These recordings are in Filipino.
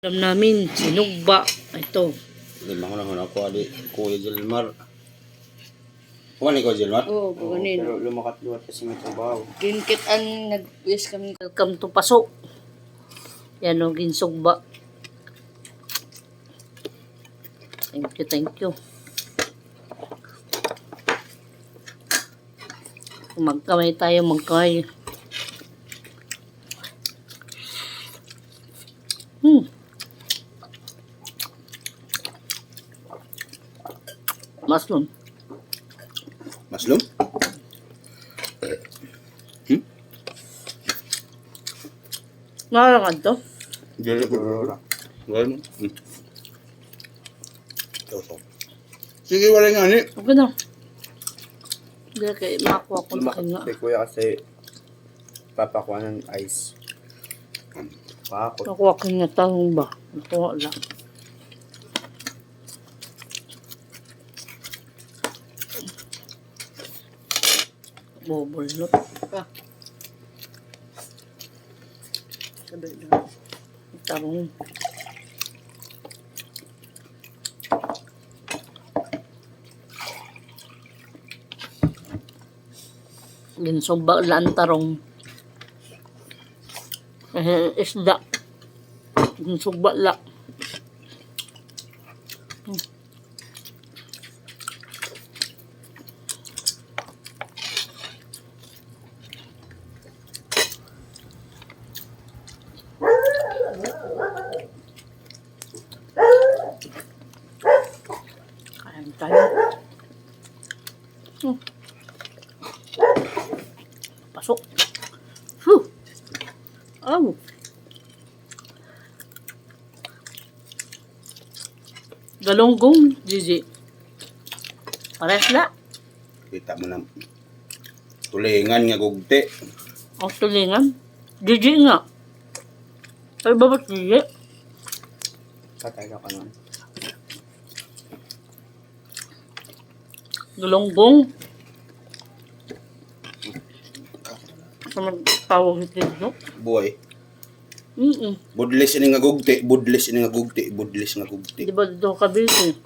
Alam namin, sinugba. Ito. Lima ko na ako ali Kuya Gilmar. Kuha ni Kuya Gilmar? Oo, kumanin. Pero lumakat-luwat kasi may trabaho. Ginkit ang nag-wish kami. Welcome to Paso. Yan o, ginsugba. Thank you, thank you. Magkamay tayo, magkamay. Mushroom. Maslum? Nakalangan to? Dili ko. Gano'n? Sige, wala nga ni. Okay na. Hindi kayo makakuha ko na nga. Kay kuya kasi papakuha ng ice. Pakakot. Nakuha ko nga tahong ba? Nakuha lang. Bobulot pa. Sabi na. Tarong. Ginsugba lang tarong. Isda. Ginsugba lang. Kain tayo. Pasok. Whew. Oh. Galunggong, Gigi. Pares na. Kita mo na. Tulingan nga gugti. Ang tulingan. Gigi nga. Ay, babat Gigi? Patay ka nun. Galunggong. Sa magtawag dito. Boy. Budlis ini nga gugti. Budlis ini nga gugti. Budlis nga gugti. Di ba dito kabisi?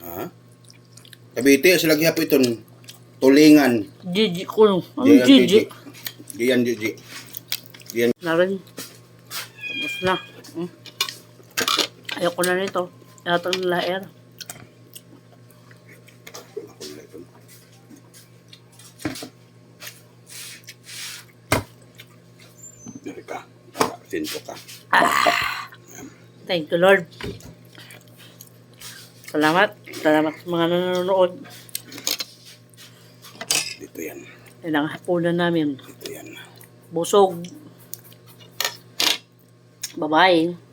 Ha? Kabiti, sila gihapo iton. Tulingan. Gigi ko. Ang Diyan, Gigi. Diyan, Gigi. Na rin. Tapos na. Ayoko na nito. Yatang laer. Dari ka. Sinto ka. Thank you, Lord. Salamat. Salamat sa mga nanonood. Dito yan. Yan ang hapunan namin. Dito yan. Busog. Bye-bye.